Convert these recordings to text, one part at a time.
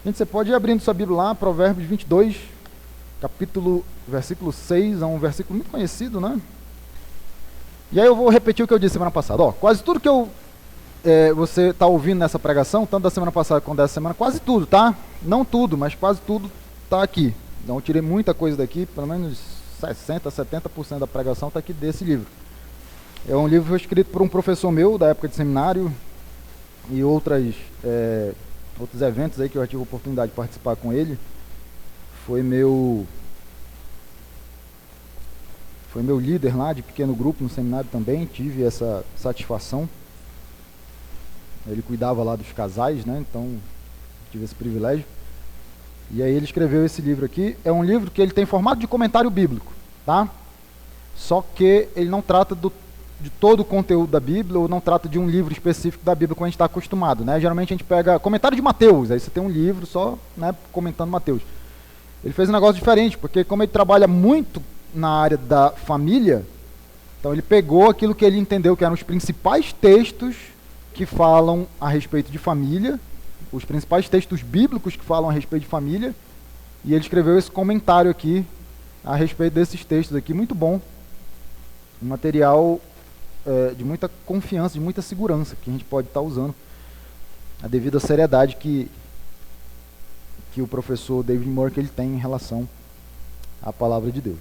Gente, você pode ir abrindo sua Bíblia lá, Provérbios 22, versículo 6, é um versículo muito conhecido, né? E aí eu vou repetir o que eu disse semana passada. Quase tudo que você está ouvindo nessa pregação, tanto da semana passada quanto dessa semana, quase tudo, tá? Não tudo, mas quase tudo está aqui. Então eu tirei muita coisa daqui, pelo menos 60%, 70% da pregação está aqui desse livro. É um livro escrito por um professor meu, da época de seminário, e outros eventos aí que eu já tive a oportunidade de participar com ele. Foi meu líder lá de pequeno grupo no seminário também, tive essa satisfação. Ele cuidava lá dos casais, né? Então tive esse privilégio. E aí ele escreveu esse livro aqui. É um livro que ele tem formato de comentário bíblico, tá? Só que ele não trata de todo o conteúdo da Bíblia, ou não trata de um livro específico da Bíblia como a gente está acostumado, né? Geralmente a gente pega comentário de Mateus, aí você tem um livro só, né, comentando Mateus. Ele fez um negócio diferente, porque como ele trabalha muito na área da família, então ele pegou aquilo que ele entendeu que eram os principais textos que falam a respeito de família, os principais textos bíblicos que falam a respeito de família, e ele escreveu esse comentário aqui a respeito desses textos aqui, muito bom. Um material de muita confiança, de muita segurança, que a gente pode estar usando a devida seriedade que o professor David Moore ele tem em relação à palavra de Deus.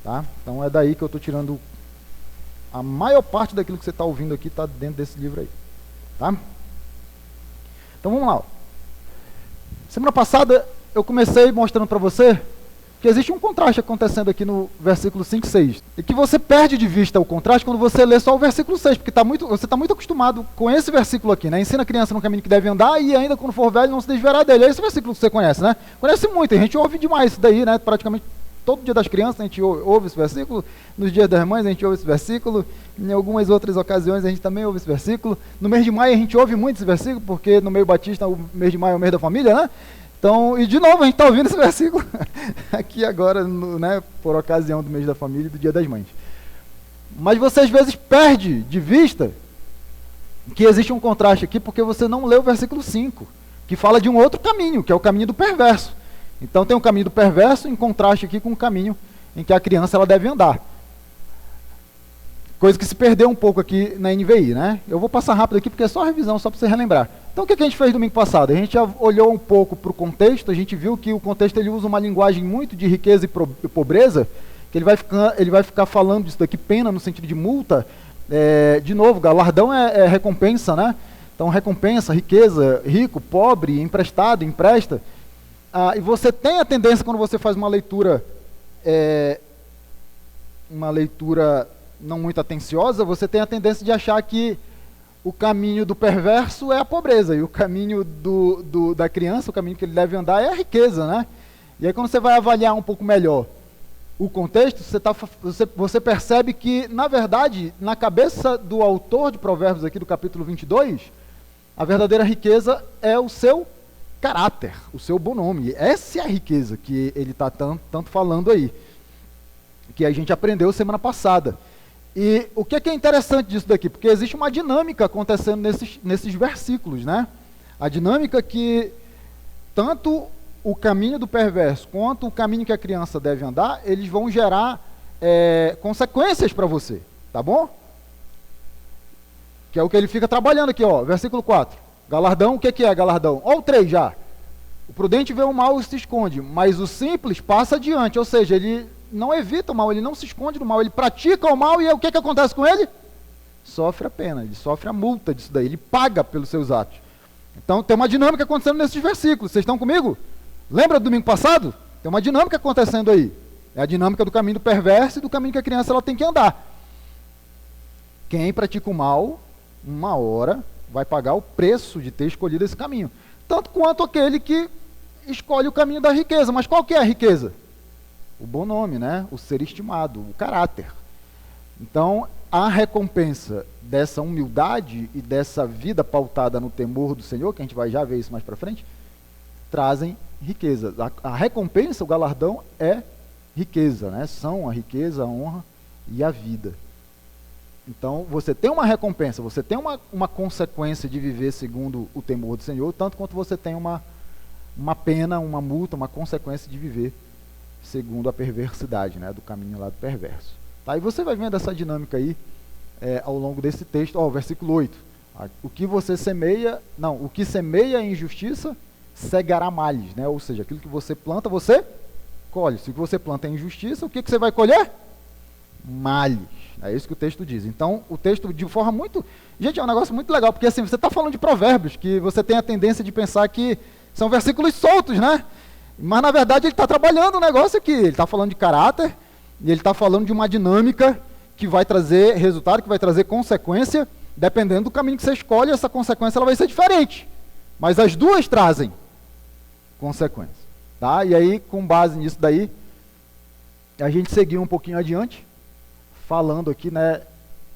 Tá? Então é daí que eu estou tirando a maior parte daquilo que você está ouvindo aqui, está dentro desse livro aí. Tá? Então vamos lá. Semana passada eu comecei mostrando para você que existe um contraste acontecendo aqui no versículo 5 e 6. E que você perde de vista o contraste quando você lê só o versículo 6, porque você está muito acostumado com esse versículo aqui, né? Ensina a criança no caminho que deve andar e ainda quando for velho não se desviará dele. É esse versículo que você conhece, né? Conhece muito, a gente ouve demais isso daí, né? Praticamente todo dia das crianças a gente ouve esse versículo, nos dias das mães a gente ouve esse versículo, em algumas outras ocasiões a gente também ouve esse versículo. No mês de maio a gente ouve muito esse versículo, porque no meio batista o mês de maio é o mês da família, né? Então, e de novo, a gente está ouvindo esse versículo aqui agora, né, por ocasião do mês da família e do dia das mães. Mas você às vezes perde de vista que existe um contraste aqui, porque você não leu o versículo 5, que fala de um outro caminho, que é o caminho do perverso. Então tem um caminho do perverso em contraste aqui com o caminho em que a criança ela deve andar. Coisa que se perdeu um pouco aqui na NVI, né? Eu vou passar rápido aqui porque é só revisão, só para você relembrar. Então o que a gente fez domingo passado? A gente já olhou um pouco para o contexto, a gente viu que o contexto ele usa uma linguagem muito de riqueza e pobreza, que ele vai ficar falando disso daqui, pena no sentido de multa. De novo, galardão é recompensa, né? Então recompensa, riqueza, rico, pobre, emprestado, empresta. E você tem a tendência, quando você faz uma leitura não muito atenciosa, você tem a tendência de achar que o caminho do perverso é a pobreza, e o caminho da criança, o caminho que ele deve andar é a riqueza, né? E aí quando você vai avaliar um pouco melhor o contexto, você percebe que, na verdade, na cabeça do autor de Provérbios aqui do capítulo 22, a verdadeira riqueza é o seu caráter, o seu bom nome. Essa é a riqueza que ele está tanto falando aí, que a gente aprendeu semana passada. E o que é interessante disso daqui? Porque existe uma dinâmica acontecendo nesses versículos, né? A dinâmica que tanto o caminho do perverso quanto o caminho que a criança deve andar, eles vão gerar consequências para você, tá bom? Que é o que ele fica trabalhando aqui, ó, versículo 4. Galardão, o que é galardão? Ó o 3 já. O prudente vê o mal e se esconde, mas o simples passa adiante, ou seja, ele não evita o mal, ele não se esconde do mal, ele pratica o mal e o que acontece com ele? Sofre a pena, ele sofre a multa disso daí, ele paga pelos seus atos. Então tem uma dinâmica acontecendo nesses versículos, vocês estão comigo? Lembra do domingo passado? Tem uma dinâmica acontecendo aí. É a dinâmica do caminho do perverso e do caminho que a criança ela tem que andar. Quem pratica o mal, uma hora, vai pagar o preço de ter escolhido esse caminho. Tanto quanto aquele que escolhe o caminho da riqueza. Mas qual que é a riqueza? O bom nome, né? O ser estimado, o caráter. Então, a recompensa dessa humildade e dessa vida pautada no temor do Senhor, que a gente vai já ver isso mais para frente, trazem riqueza. A recompensa, o galardão é riqueza, né? São a riqueza, a honra e a vida. Então, você tem uma recompensa, você tem uma consequência de viver segundo o temor do Senhor, tanto quanto você tem uma uma pena, uma multa, uma consequência de viver segundo a perversidade, né, do caminho lá do perverso. Tá? E você vai vendo essa dinâmica aí ao longo desse texto. Ó, versículo 8. O que semeia a injustiça cegará males, né? Ou seja, aquilo que você planta, você colhe. Se o que você planta é injustiça, o que você vai colher? Males. É isso que o texto diz. Então, o texto, de forma muito... Gente, é um negócio muito legal, porque assim, você está falando de provérbios, que você tem a tendência de pensar que são versículos soltos, né? Mas, na verdade, ele está trabalhando um negócio aqui. Ele está falando de caráter, e ele está falando de uma dinâmica que vai trazer resultado, que vai trazer consequência. Dependendo do caminho que você escolhe, essa consequência ela vai ser diferente. Mas as duas trazem consequência. Tá? E aí, com base nisso daí, a gente seguiu um pouquinho adiante, falando aqui, né,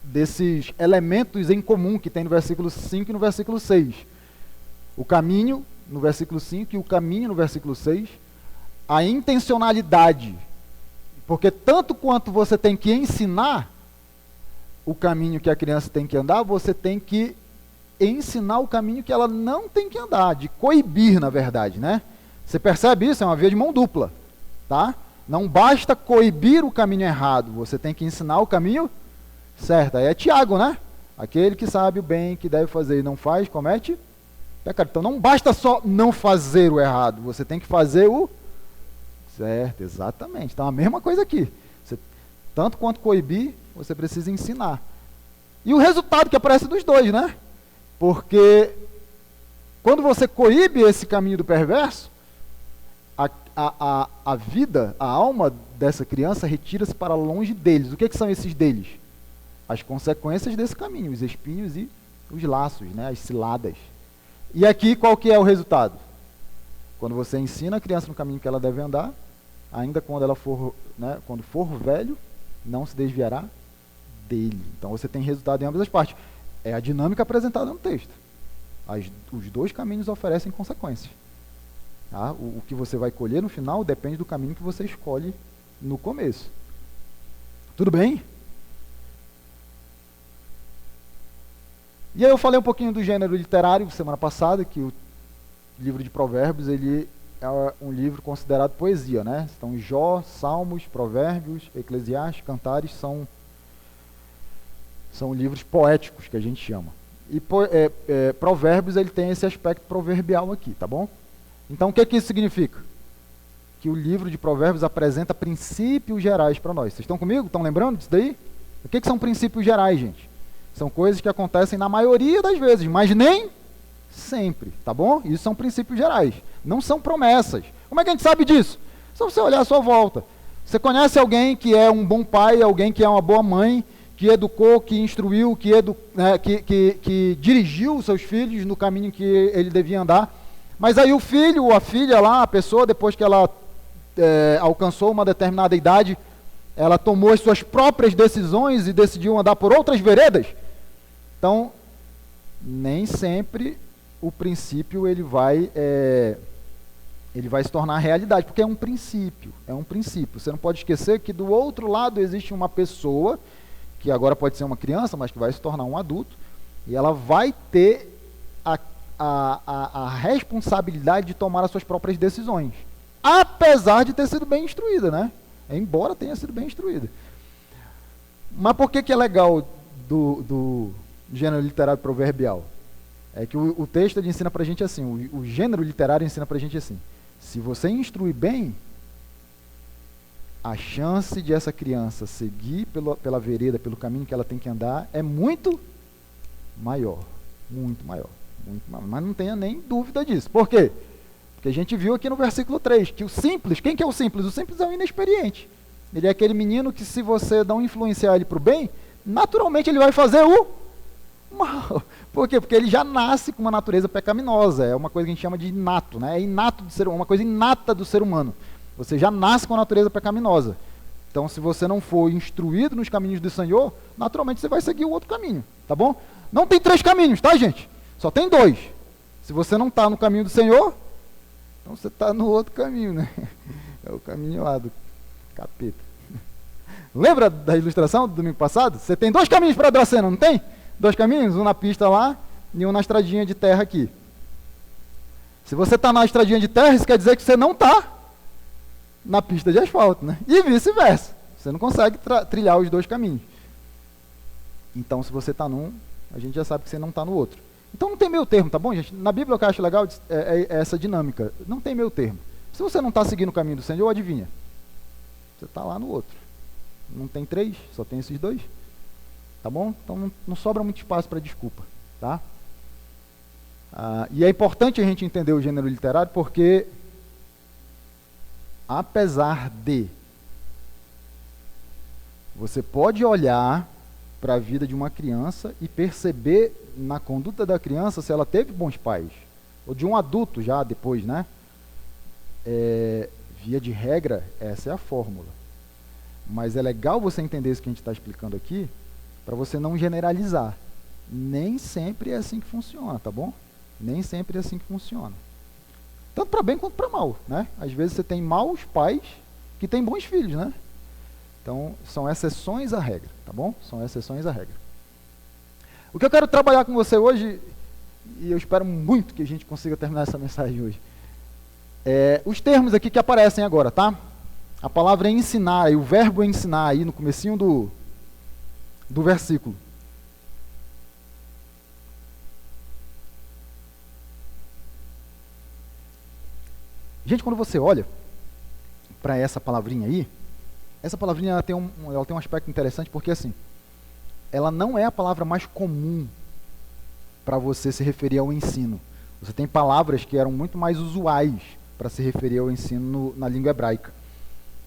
desses elementos em comum que tem no versículo 5 e no versículo 6. O caminho, no versículo 5, e o caminho, no versículo 6. A intencionalidade. Porque tanto quanto você tem que ensinar o caminho que a criança tem que andar, você tem que ensinar o caminho que ela não tem que andar, de coibir, na verdade, né? Você percebe isso? É uma via de mão dupla, tá? Não basta coibir o caminho errado, você tem que ensinar o caminho certo. Aí é Tiago, né? Aquele que sabe o bem que deve fazer e não faz, comete pecado. Então não basta só não fazer o errado, você tem que fazer o certo, exatamente. Então a mesma coisa aqui. Tanto quanto coibir, você precisa ensinar. E o resultado que aparece dos dois, né? Porque quando você coíbe esse caminho do perverso, a vida, a alma dessa criança retira-se para longe deles. O que são esses deles? As consequências desse caminho, os espinhos e os laços, né? As ciladas. E aqui qual que é o resultado? Quando você ensina a criança no caminho que ela deve andar, ainda quando ela for, né, quando for velho, não se desviará dele. Então você tem resultado em ambas as partes. É a dinâmica apresentada no texto. Os dois caminhos oferecem consequências. Tá? O que você vai colher no final depende do caminho que você escolhe no começo. Tudo bem? E aí eu falei um pouquinho do gênero literário semana passada, que o livro de Provérbios ele é um livro considerado poesia, né? Então Jó, Salmos, Provérbios, Eclesiastes, Cantares são livros poéticos que a gente chama. E Provérbios ele tem esse aspecto proverbial aqui, tá bom? Então o que isso significa? Que o livro de Provérbios apresenta princípios gerais para nós. Vocês estão comigo? Estão lembrando disso daí? O que são princípios gerais, gente? São coisas que acontecem na maioria das vezes, mas nem sempre, tá bom? Isso são princípios gerais, não são promessas. Como é que a gente sabe disso? Só você olhar à sua volta. Você conhece alguém que é um bom pai, alguém que é uma boa mãe, que educou, que instruiu, que dirigiu os seus filhos no caminho que ele devia andar. Mas aí o filho ou a filha lá, a pessoa, depois que ela alcançou uma determinada idade, ela tomou as suas próprias decisões e decidiu andar por outras veredas. Então, nem sempre o princípio ele vai se tornar realidade, porque é um princípio. Você não pode esquecer que do outro lado existe uma pessoa, que agora pode ser uma criança, mas que vai se tornar um adulto, e ela vai ter a responsabilidade de tomar as suas próprias decisões, apesar de ter sido bem instruída, né? Embora tenha sido bem instruída. Mas por que é legal do gênero literário proverbial? É que o texto ele ensina pra gente assim, o gênero literário ensina pra gente assim: se você instruir bem, a chance de essa criança seguir pela vereda, pelo caminho que ela tem que andar, é muito maior. Muito maior. Mas não tenha nem dúvida disso. Por quê? Porque a gente viu aqui no versículo 3, que o simples, quem que é o simples? O simples é o inexperiente. Ele é aquele menino que, se você não influenciar ele para o bem, naturalmente ele vai fazer o mal. Por quê? Porque ele já nasce com uma natureza pecaminosa. É uma coisa que a gente chama de inato, né? É inato do ser humano, uma coisa inata do ser humano. Você já nasce com a natureza pecaminosa. Então, se você não for instruído nos caminhos do Senhor, naturalmente você vai seguir o outro caminho, tá bom? Não tem 3 caminhos, tá, gente? Só tem 2. Se você não está no caminho do Senhor, então você está no outro caminho, né? É o caminho lá do capeta. Lembra da ilustração do domingo passado? Você tem 2 caminhos para Dracena, não tem? 2 caminhos? Um na pista lá e um na estradinha de terra aqui. Se você está na estradinha de terra, isso quer dizer que você não está na pista de asfalto, né? E vice-versa. Você não consegue trilhar os dois caminhos. Então, se você está num, a gente já sabe que você não está no outro. Então, não tem meio termo, tá bom, gente? Na Bíblia, o que eu acho legal é essa dinâmica. Não tem meio termo. Se você não está seguindo o caminho do Senhor, adivinha? Você está lá no outro. Não tem três, só tem esses dois. Tá bom? Então, não sobra muito espaço para desculpa, tá? E é importante a gente entender o gênero literário porque, apesar de você pode olhar para a vida de uma criança e perceber na conduta da criança se ela teve bons pais, ou de um adulto já depois, né? Via de regra, essa é a fórmula. Mas é legal você entender isso que a gente está explicando aqui, para você não generalizar. Nem sempre é assim que funciona, tá bom? Nem sempre é assim que funciona. Tanto para bem quanto para mal, né? Às vezes você tem maus pais que têm bons filhos, né? Então, são exceções à regra, tá bom? São exceções à regra. O que eu quero trabalhar com você hoje, e eu espero muito que a gente consiga terminar essa mensagem hoje, os termos aqui que aparecem agora, tá? A palavra ensinar e o verbo ensinar aí no comecinho do versículo. Gente, quando você olha para essa palavrinha aí, essa palavrinha ela tem um aspecto interessante porque assim, ela não é a palavra mais comum para você se referir ao ensino. Você tem palavras que eram muito mais usuais para se referir ao ensino na língua hebraica.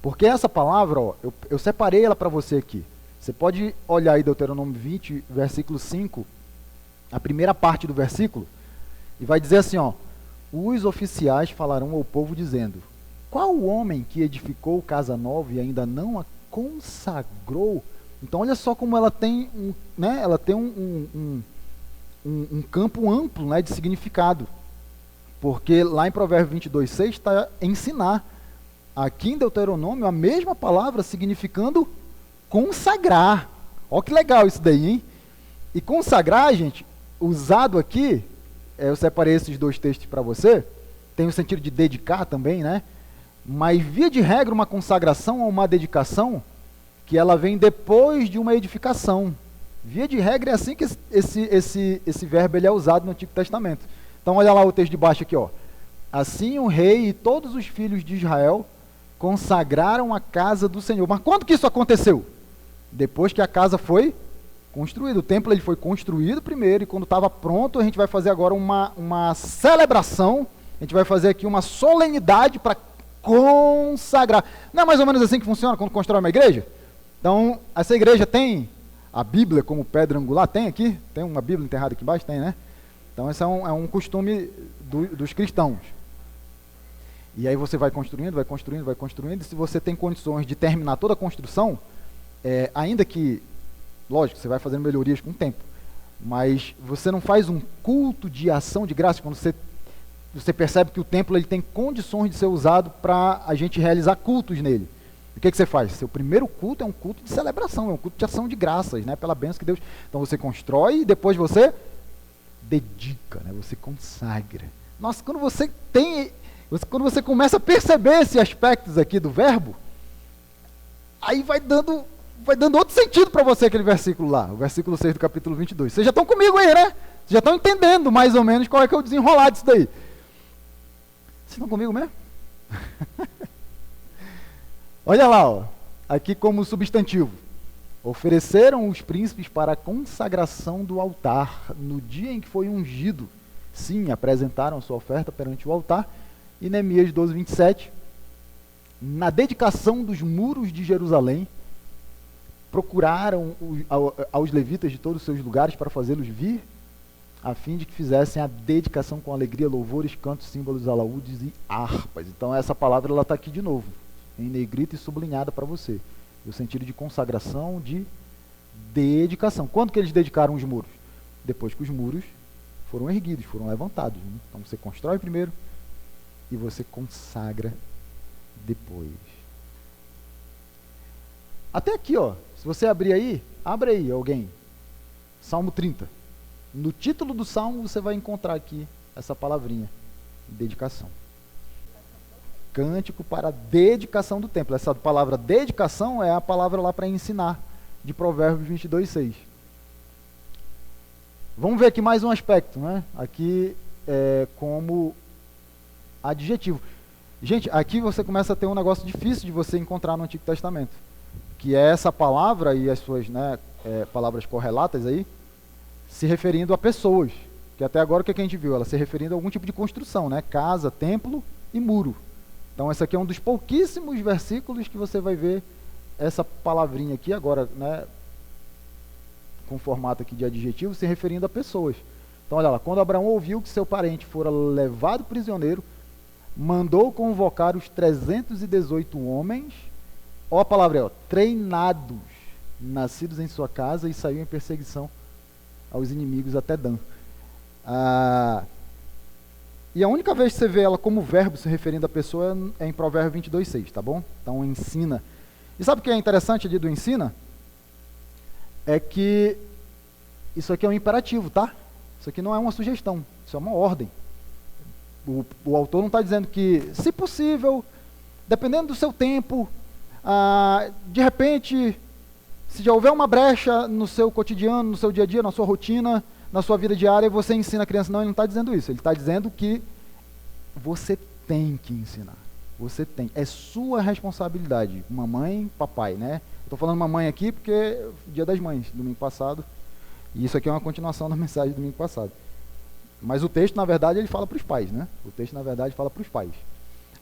Porque essa palavra, ó, eu separei ela para você aqui. Você pode olhar aí Deuteronômio 20, versículo 5, a primeira parte do versículo, e vai dizer assim, ó, os oficiais falarão ao povo dizendo, qual o homem que edificou casa nova e ainda não a consagrou? Então olha só como ela tem um campo amplo, né, de significado. Porque lá em Provérbios 22:6 está ensinar. Aqui em Deuteronômio a mesma palavra significando consagrar. Olha que legal isso daí, hein? E consagrar, gente, usado aqui, eu separei esses dois textos para você, tem o sentido de dedicar também, né? Mas via de regra uma consagração ou uma dedicação que ela vem depois de uma edificação. Via de regra é assim que esse verbo ele é usado no Antigo Testamento. Então olha lá o texto de baixo aqui, ó. Assim o rei e todos os filhos de Israel consagraram a casa do Senhor. Mas quando que isso aconteceu? Depois que a casa foi construída. O templo ele foi construído primeiro e quando estava pronto a gente vai fazer agora uma celebração. A gente vai fazer aqui uma solenidade para consagrar. Não é mais ou menos assim que funciona quando constrói uma igreja? Então, essa igreja tem a Bíblia como pedra angular? Tem aqui? Tem uma Bíblia enterrada aqui embaixo? Tem, né? Então, esse é um costume dos cristãos. E aí você vai construindo, e se você tem condições de terminar toda a construção, ainda que, lógico, você vai fazendo melhorias com o tempo, mas você não faz um culto de ação de graça quando você percebe que o templo ele tem condições de ser usado para a gente realizar cultos nele. O que você faz? Seu primeiro culto é um culto de celebração, é um culto de ação de graças, né, pela bênção que Deus... Então você constrói e depois você dedica, né, você consagra. Nossa, quando você começa a perceber esses aspectos aqui do verbo, aí vai dando outro sentido para você aquele versículo lá, o versículo 6 do capítulo 22. Vocês já estão comigo aí, né? Vocês já estão entendendo mais ou menos qual é que é o desenrolar disso daí. Vocês estão comigo mesmo? Olha lá, ó, aqui como substantivo. Ofereceram os príncipes para a consagração do altar no dia em que foi ungido. Sim, apresentaram sua oferta perante o altar. E Neemias 12:27, na dedicação dos muros de Jerusalém, procuraram aos levitas de todos os seus lugares para fazê-los vir, a fim de que fizessem a dedicação com alegria, louvores, cantos, símbolos, alaúdes e harpas. Então essa palavra está aqui de novo, em negrita e sublinhada para você. No sentido de consagração, de dedicação. Quando que eles dedicaram os muros? Depois que os muros foram erguidos, foram levantados. Né? Então você constrói primeiro e você consagra depois. Até aqui, ó. Se você abrir aí, abre aí alguém. Salmo 30. No título do Salmo você vai encontrar aqui essa palavrinha. Dedicação. Cântico para a dedicação do templo. Essa palavra dedicação é a palavra lá para ensinar, de Provérbios 22:6. Vamos ver aqui mais um aspecto, né? Aqui como adjetivo. Gente, aqui você começa a ter um negócio difícil de você encontrar no Antigo Testamento, que é essa palavra e as suas palavras correlatas aí, se referindo a pessoas. Que até agora o que a gente viu? Ela se referindo a algum tipo de construção, né? Casa, templo e muro. Então esse aqui é um dos pouquíssimos versículos que você vai ver essa palavrinha aqui agora, né, com formato aqui de adjetivo, se referindo a pessoas. Então olha lá, quando Abraão ouviu que seu parente fora levado prisioneiro, mandou convocar os 318 homens, ó a palavra é, treinados, nascidos em sua casa, e saiu em perseguição aos inimigos até Dan. E a única vez que você vê ela como verbo se referindo à pessoa é em Provérbios 22:6, tá bom? Então ensina. E sabe o que é interessante ali do ensina? É que isso aqui é um imperativo, tá? Isso aqui não é uma sugestão, isso é uma ordem. O autor não está dizendo que, se possível, dependendo do seu tempo, de repente, se já houver uma brecha no seu cotidiano, no seu dia a dia, na sua rotina, na sua vida diária, você ensina a criança. Não, ele não está dizendo isso. Ele está dizendo que você tem que ensinar. Você tem. É sua responsabilidade. Mamãe, papai, né? Estou falando mamãe aqui porque é Dia das Mães, domingo passado. E isso aqui é uma continuação da mensagem do domingo passado. Mas o texto, na verdade, ele fala para os pais, né? O texto, na verdade, fala para os pais.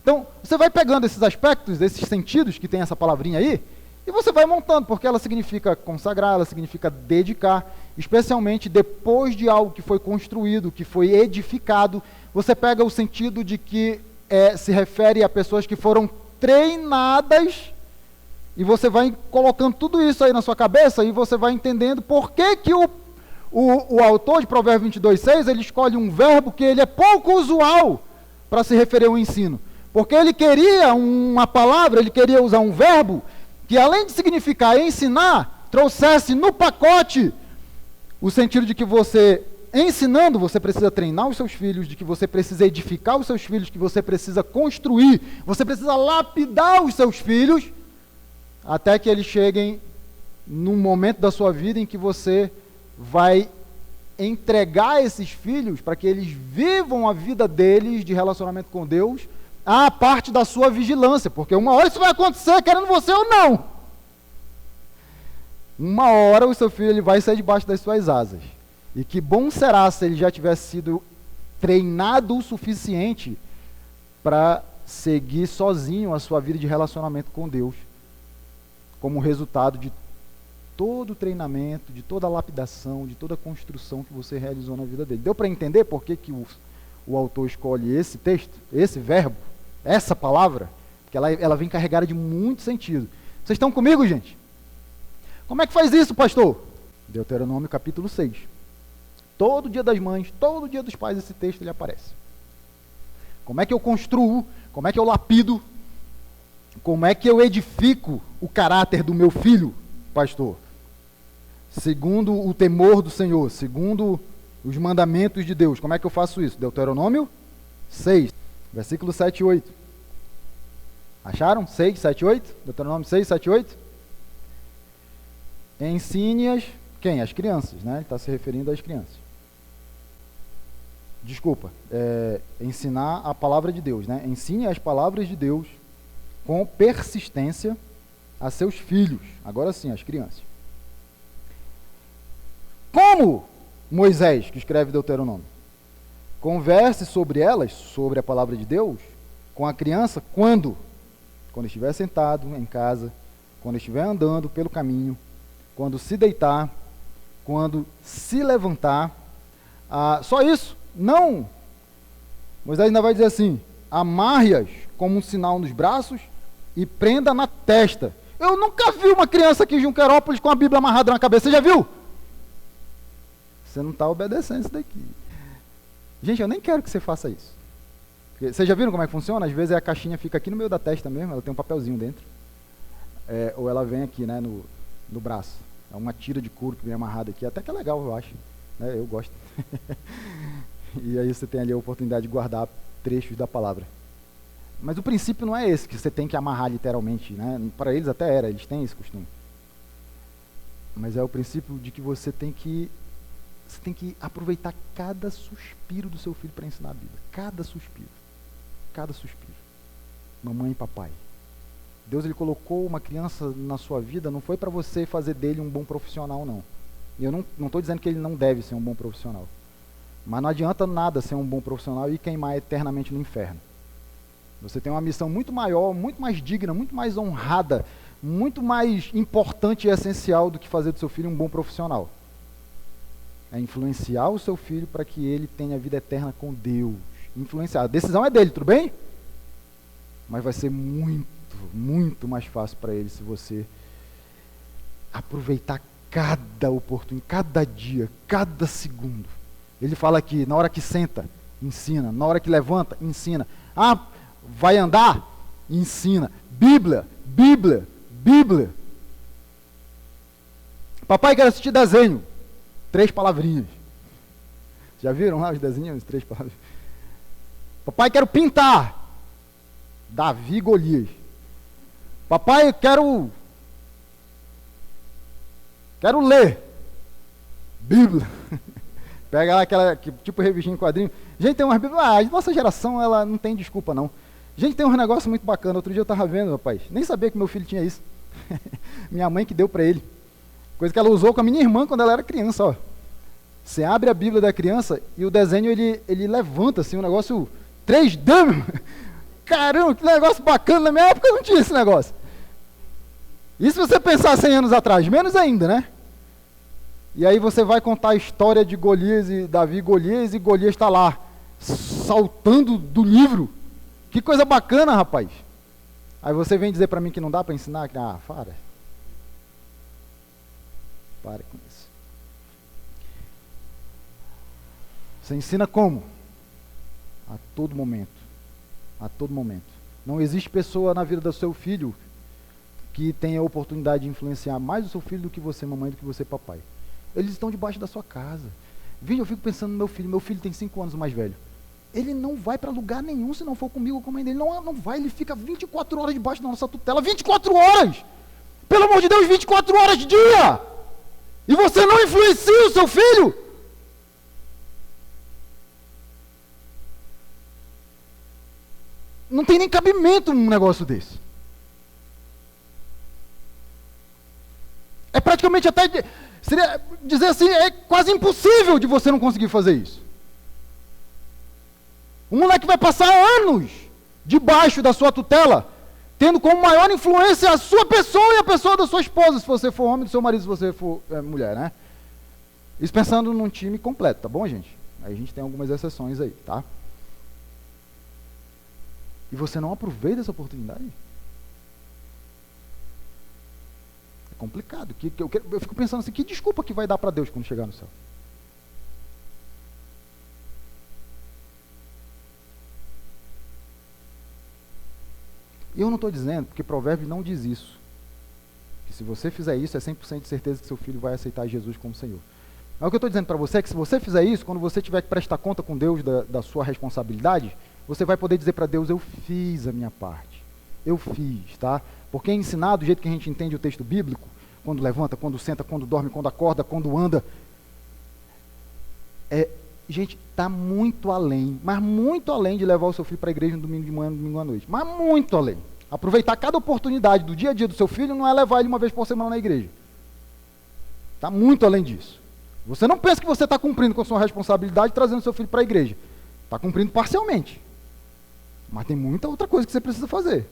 Então, você vai pegando esses aspectos, esses sentidos que tem essa palavrinha aí, e você vai montando, porque ela significa consagrar, ela significa dedicar, especialmente depois de algo que foi construído, que foi edificado, você pega o sentido de que se refere a pessoas que foram treinadas, e você vai colocando tudo isso aí na sua cabeça, e você vai entendendo por que o autor de Provérbios 22:6, ele escolhe um verbo que ele é pouco usual para se referir ao ensino. Porque ele queria uma palavra, ele queria usar um verbo que, além de significar ensinar, trouxesse no pacote o sentido de que você, ensinando, você precisa treinar os seus filhos, de que você precisa edificar os seus filhos, que você precisa construir, você precisa lapidar os seus filhos, até que eles cheguem num momento da sua vida em que você vai entregar esses filhos para que eles vivam a vida deles de relacionamento com Deus, a parte da sua vigilância, porque uma hora isso vai acontecer, querendo você ou não. Uma hora o seu filho ele vai sair debaixo das suas asas. E que bom será se ele já tivesse sido treinado o suficiente para seguir sozinho a sua vida de relacionamento com Deus, como resultado de todo o treinamento, de toda a lapidação, de toda a construção que você realizou na vida dele. Deu para entender por que o autor escolhe esse texto, esse verbo, essa palavra? Porque ela vem carregada de muito sentido. Vocês estão comigo, gente? Como é que faz isso, pastor? Deuteronômio capítulo 6. Todo dia das mães, todo dia dos pais, esse texto ele aparece. Como é que eu construo, como é que eu lapido, como é que eu edifico o caráter do meu filho, pastor? Segundo o temor do Senhor, segundo os mandamentos de Deus. Como é que eu faço isso? Deuteronômio 6, versículo 7 e 8. Acharam? 6, 7 e 8? Deuteronômio 6, 7 e 8? Ensine-as, quem? As crianças, né? Ele está se referindo às crianças. Desculpa, ensinar a palavra de Deus, né? Ensine as palavras de Deus com persistência a seus filhos. Agora sim, as crianças. Como Moisés, que escreve Deuteronômio, converse sobre elas, sobre a palavra de Deus, com a criança, quando? Quando estiver sentado em casa, quando estiver andando pelo caminho, quando se deitar, quando se levantar. Só isso? Não! Moisés ainda vai dizer assim: amarre-as como um sinal nos braços e prenda na testa. Eu nunca vi uma criança aqui em Junquerópolis com a Bíblia amarrada na cabeça. Você já viu? Você não está obedecendo isso daqui. Gente, eu nem quero que você faça isso. Porque, vocês já viram como é que funciona? Às vezes a caixinha fica aqui no meio da testa mesmo, ela tem um papelzinho dentro. Ou ela vem aqui, né, no braço. É uma tira de couro que vem amarrada aqui. Até que é legal, eu acho. Eu gosto. E aí você tem ali a oportunidade de guardar trechos da palavra. Mas o princípio não é esse, que você tem que amarrar literalmente, né? Para eles até era, eles têm esse costume. Mas é o princípio de que você tem que aproveitar cada suspiro do seu filho para ensinar a Bíblia. Cada suspiro. Cada suspiro. Mamãe e papai. Deus, ele colocou uma criança na sua vida, não foi para você fazer dele um bom profissional, não. E eu não estou dizendo que ele não deve ser um bom profissional. Mas não adianta nada ser um bom profissional e queimar eternamente no inferno. Você tem uma missão muito maior, muito mais digna, muito mais honrada, muito mais importante e essencial do que fazer do seu filho um bom profissional. É influenciar o seu filho para que ele tenha vida eterna com Deus. Influenciar. A decisão é dele, tudo bem? Mas vai ser muito, muito mais fácil para ele se você aproveitar cada oportunidade, cada dia, cada segundo. Ele fala aqui, na hora que senta, ensina. Na hora que levanta, ensina. Ah, vai andar? Ensina. Bíblia, Bíblia, Bíblia. Papai, quer assistir desenho. 3 palavrinhas. Já viram lá os desenhos? 3 palavras. Papai, quero pintar. Davi e Golias. Papai, quero ler. Bíblia. Pega lá aquela, tipo revistinha em quadrinho. Gente, tem umas Bíblias. A nossa geração, ela não tem desculpa, não. Gente, tem um negócio muito bacana. Outro dia eu estava vendo, rapaz. Nem sabia que meu filho tinha isso. Minha mãe que deu para ele. Coisa que ela usou com a minha irmã quando ela era criança, ó. Você abre a Bíblia da criança e o desenho, ele levanta, assim, um negócio 3D. Caramba, que negócio bacana. Na minha época não tinha esse negócio. E se você pensar 100 anos atrás? Menos ainda, né? E aí você vai contar a história de Golias e Davi e Golias está lá, saltando do livro. Que coisa bacana, rapaz. Aí você vem dizer para mim que não dá para ensinar? Ah, para. Para com isso. Você ensina como? A todo momento. A todo momento. Não existe pessoa na vida do seu filho que tenha a oportunidade de influenciar mais o seu filho do que você, mamãe, do que você, papai. Eles estão debaixo da sua casa. Veja, eu fico pensando no meu filho. Meu filho tem 5 anos mais velho. Ele não vai para lugar nenhum se não for comigo ou com a mãe dele. Não vai, ele fica 24 horas debaixo da nossa tutela. 24 horas! Pelo amor de Deus, 24 horas de dia! E você não influencia o seu filho? Não tem nem cabimento um negócio desse. É praticamente até, seria dizer assim, é quase impossível de você não conseguir fazer isso. Um moleque vai passar anos debaixo da sua tutela, tendo como maior influência a sua pessoa e a pessoa da sua esposa, se você for homem, do seu marido, se você for mulher, né? Isso pensando num time completo, tá bom, gente? Aí a gente tem algumas exceções aí, tá? E você não aproveita essa oportunidade? É complicado. Eu fico pensando assim, que desculpa que vai dar para Deus quando chegar no céu? E eu não estou dizendo, porque Provérbios não diz isso. Que se você fizer isso, é 100% de certeza que seu filho vai aceitar Jesus como Senhor. Mas o que eu estou dizendo para você é que se você fizer isso, quando você tiver que prestar conta com Deus da sua responsabilidade, você vai poder dizer para Deus, eu fiz a minha parte. Eu fiz, tá? Porque ensinar do jeito que a gente entende o texto bíblico, quando levanta, quando senta, quando dorme, quando acorda, quando anda, gente, está muito além, mas muito além de levar o seu filho para a igreja no domingo de manhã, no domingo à noite. Mas muito além. Aproveitar cada oportunidade do dia a dia do seu filho não é levar ele uma vez por semana na igreja. Está muito além disso. Você não pensa que você está cumprindo com a sua responsabilidade trazendo seu filho para a igreja. Está cumprindo parcialmente. Mas tem muita outra coisa que você precisa fazer.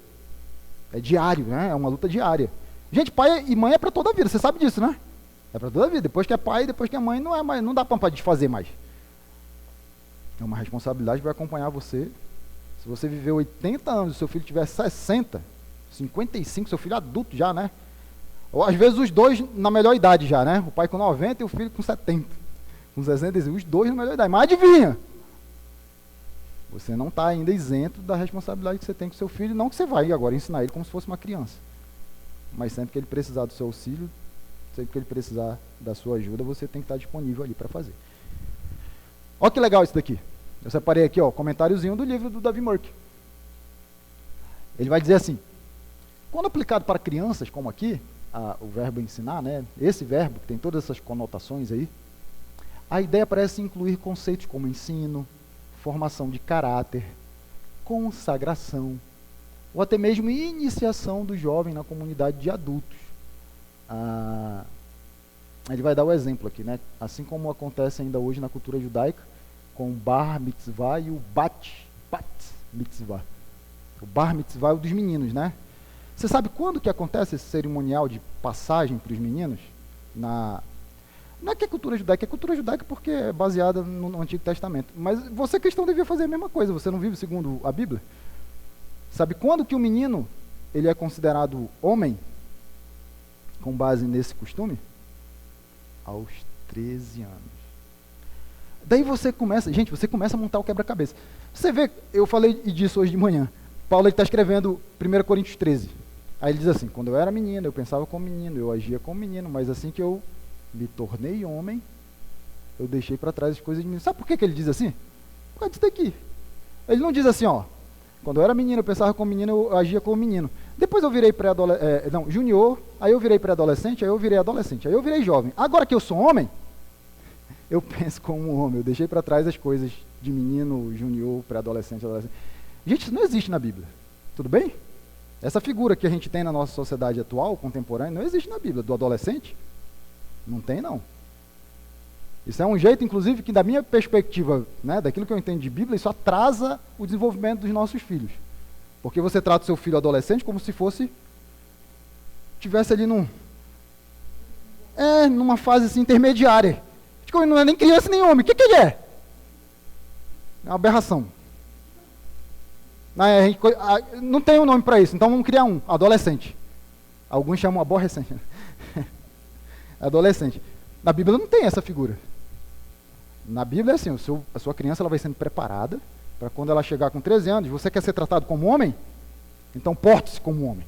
É diário, né? É uma luta diária. Gente, pai e mãe é para toda a vida, você sabe disso, né? É para toda a vida. Depois que é pai, depois que é mãe, não dá para desfazer mais. É uma responsabilidade que vai acompanhar você. Se você viver 80 anos e seu filho tiver 60, 55, seu filho adulto já, né? Ou às vezes os dois na melhor idade já, né? O pai com 90 e o filho com 70. Com 60, os dois na melhor idade. Mas adivinha? Você não está ainda isento da responsabilidade que você tem com seu filho. Não que você vai agora ensinar ele como se fosse uma criança. Mas sempre que ele precisar do seu auxílio, sempre que ele precisar da sua ajuda, você tem que estar disponível ali para fazer. Olha que legal isso daqui. Eu separei aqui, ó, comentáriozinho do livro do Davi Murk. Ele vai dizer assim: quando aplicado para crianças, como aqui, o verbo ensinar, né, esse verbo que tem todas essas conotações aí, a ideia parece incluir conceitos como ensino, formação de caráter, consagração, ou até mesmo iniciação do jovem na comunidade de adultos. Ele vai dar o exemplo aqui, né? Assim como acontece ainda hoje na cultura judaica, com o Bar Mitzvah e o Bat Mitzvah. O Bar Mitzvah é o dos meninos, né? Você sabe quando que acontece esse cerimonial de passagem para os meninos? Não é que é cultura judaica porque é baseada no Antigo Testamento. Mas você, cristão, devia fazer a mesma coisa. Você não vive segundo a Bíblia? Sabe quando que o menino ele é considerado homem, com base nesse costume? Aos 13 anos. Daí você começa a montar o quebra-cabeça. Você vê, eu falei disso hoje de manhã. Paulo está escrevendo 1 Coríntios 13. Aí ele diz assim: quando eu era menino, eu pensava como menino, eu agia como menino, mas assim que eu me tornei homem, eu deixei para trás as coisas de menino. Sabe por que ele diz assim? Por causa disso daqui. Ele não diz assim, ó, quando eu era menino, eu pensava como menino, eu agia como menino. Depois eu virei junior, aí eu virei pré-adolescente, aí eu virei adolescente, aí eu virei jovem. Agora que eu sou homem, eu penso como um homem, eu deixei para trás as coisas de menino, junior, pré-adolescente, adolescente. Gente, isso não existe na Bíblia, tudo bem? Essa figura que a gente tem na nossa sociedade atual, contemporânea, não existe na Bíblia, do adolescente. Não tem, não. Isso é um jeito, inclusive, que da minha perspectiva, né, daquilo que eu entendo de Bíblia, isso atrasa o desenvolvimento dos nossos filhos. Porque você trata o seu filho adolescente como se tivesse ali numa fase assim, intermediária. Tipo, não é nem criança nem homem. O que ele é? É uma aberração. Não tem um nome para isso, então vamos criar um, adolescente. Alguns chamam aborrecente. Adolescente. Na Bíblia não tem essa figura. Na Bíblia é assim, a sua criança ela vai sendo preparada para quando ela chegar com 13 anos, você quer ser tratado como homem? Então porte-se como homem.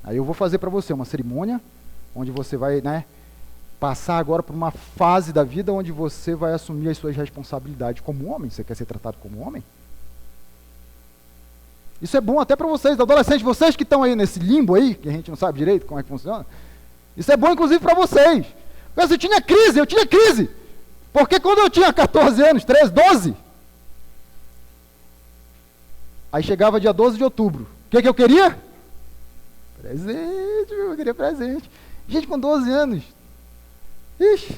Aí eu vou fazer para você uma cerimônia, onde você vai, passar agora por uma fase da vida onde você vai assumir as suas responsabilidades como homem. Você quer ser tratado como homem? Isso é bom até para vocês, adolescentes, vocês que estão aí nesse limbo aí, que a gente não sabe direito como é que funciona. Isso é bom inclusive para vocês. Mas eu tinha crise. Porque quando eu tinha 14 anos, 13, 12, aí chegava dia 12 de outubro. O que eu queria? Presente, eu queria presente. Gente, com 12 anos. Ixi.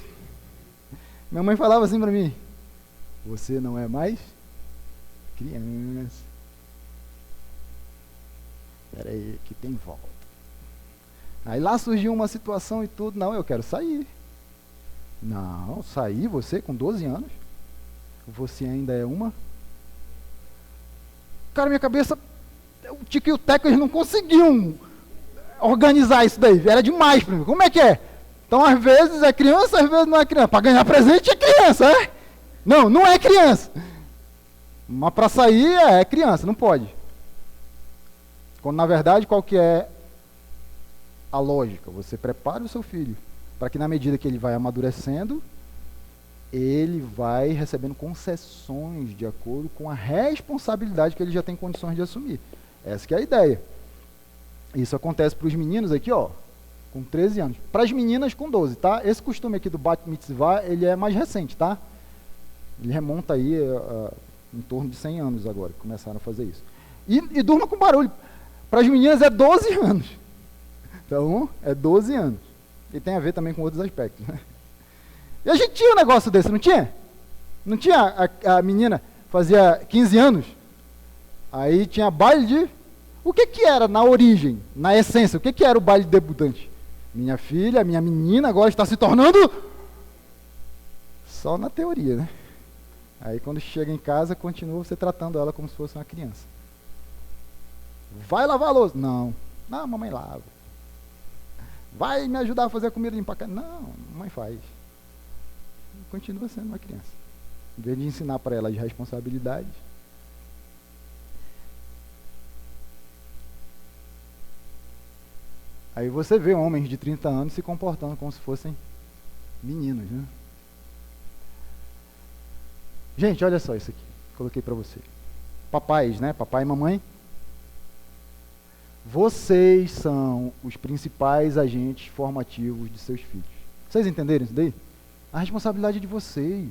Minha mãe falava assim para mim: você não é mais criança. Espera aí, que tem volta. Aí lá surgiu uma situação e tudo. Não, eu quero sair. Não, sair você com 12 anos? Você ainda é uma? Cara, minha cabeça, o Tico e o Teco, eles não conseguiam organizar isso daí. Era demais para mim. Como é que é? Então, às vezes é criança, às vezes não é criança. Para ganhar presente é criança, é? Não é criança. Mas para sair é criança, não pode. Quando, na verdade, qual que é a lógica? Você prepara o seu filho para que, na medida que ele vai amadurecendo, ele vai recebendo concessões de acordo com a responsabilidade que ele já tem condições de assumir. Essa que é a ideia. Isso acontece para os meninos aqui, ó, com 13 anos. Para as meninas, com 12, tá? Esse costume aqui do Bat Mitzvah, ele é mais recente, tá? Ele remonta aí em torno de 100 anos agora, que começaram a fazer isso. E durma com barulho. Para as meninas é 12 anos. Então, é 12 anos. E tem a ver também com outros aspectos, né? E a gente tinha um negócio desse, não tinha? Não tinha a menina fazia 15 anos? Aí tinha baile de... O que era na origem, na essência? O que era o baile de debutante? Minha filha, minha menina agora está se tornando... Só na teoria, né? Aí quando chega em casa, continua você tratando ela como se fosse uma criança. Vai lavar a louça? Não, mamãe lava. Vai me ajudar a fazer a comida, limpar a casa? Não, mamãe faz. Continua sendo uma criança. Em vez de ensinar para ela as responsabilidades. Aí você vê homens de 30 anos se comportando como se fossem meninos, né? Gente, olha só isso aqui. Coloquei para você. Papais, né? Papai e mamãe. Vocês são os principais agentes formativos de seus filhos. Vocês entenderam isso daí? A responsabilidade é de vocês.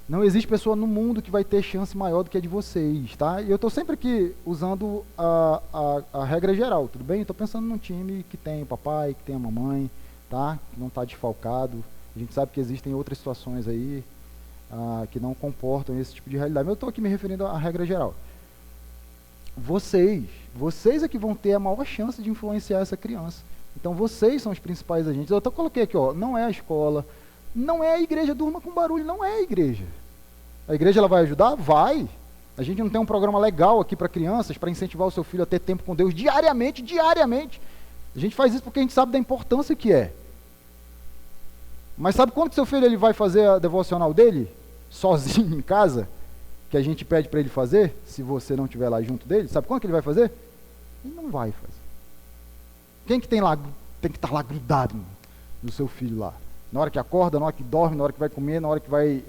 Não existe pessoa no mundo que vai ter chance maior do que a de vocês, tá? E eu estou sempre aqui usando a regra geral, tudo bem? Estou pensando num time que tem o papai, que tem a mamãe, tá? Que não está desfalcado. A gente sabe que existem outras situações aí que não comportam esse tipo de realidade. Mas eu estou aqui me referindo à regra geral. Vocês é que vão ter a maior chance de influenciar essa criança. Então vocês são os principais agentes. Eu coloquei aqui, ó, não é a escola, não é a igreja, durma com barulho, não é a igreja. A igreja ela vai ajudar? Vai. A gente não tem um programa legal aqui para crianças, para incentivar o seu filho a ter tempo com Deus diariamente. A gente faz isso porque a gente sabe da importância que é. Mas sabe quando que seu filho ele vai fazer a devocional dele? Sozinho em casa? Que a gente pede para ele fazer, se você não estiver lá junto dele, sabe quando que ele vai fazer? Ele não vai fazer. Quem que tem que estar lá grudado no seu filho lá? Na hora que acorda, na hora que dorme, na hora que vai comer, na hora que vai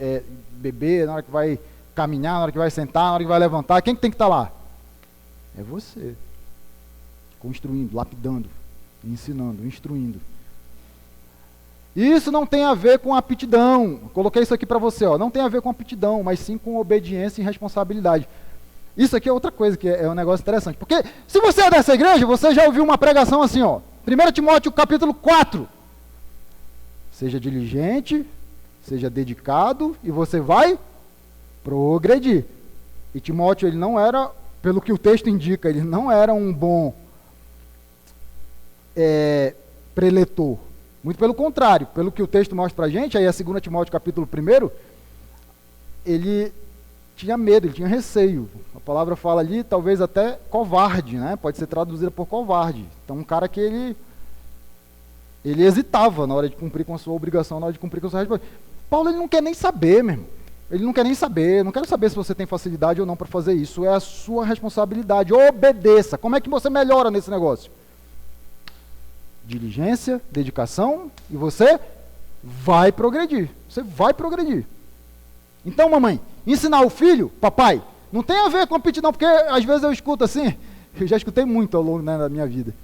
beber, na hora que vai caminhar, na hora que vai sentar, na hora que vai levantar, quem que tem que estar lá? É você. Construindo, lapidando, ensinando, instruindo. Isso não tem a ver com aptidão. Coloquei isso aqui para você, ó. Não tem a ver com aptidão, mas sim com obediência e responsabilidade. Isso aqui é outra coisa que é um negócio interessante. Porque se você é dessa igreja, você já ouviu uma pregação assim, ó. 1 Timóteo capítulo 4. Seja diligente, seja dedicado e você vai progredir. E Timóteo, ele não era, pelo que o texto indica, ele não era um bom preletor. Muito pelo contrário, pelo que o texto mostra pra gente, aí a 2 Timóteo capítulo 1, ele tinha medo, ele tinha receio. A palavra fala ali, talvez até covarde, né? Pode ser traduzida por covarde. Então um cara que ele hesitava na hora de cumprir com a sua obrigação, na hora de cumprir com a sua responsabilidade. Paulo, ele não quer nem saber, meu irmão. Ele não quer nem saber, não quero saber se você tem facilidade ou não para fazer isso. É a sua responsabilidade, obedeça. Como é que você melhora nesse negócio? Diligência, dedicação, e você vai progredir. Você vai progredir. Então, mamãe, ensinar o filho, papai, não tem a ver com aptidão, porque às vezes eu escuto assim, eu já escutei muito ao longo da minha vida.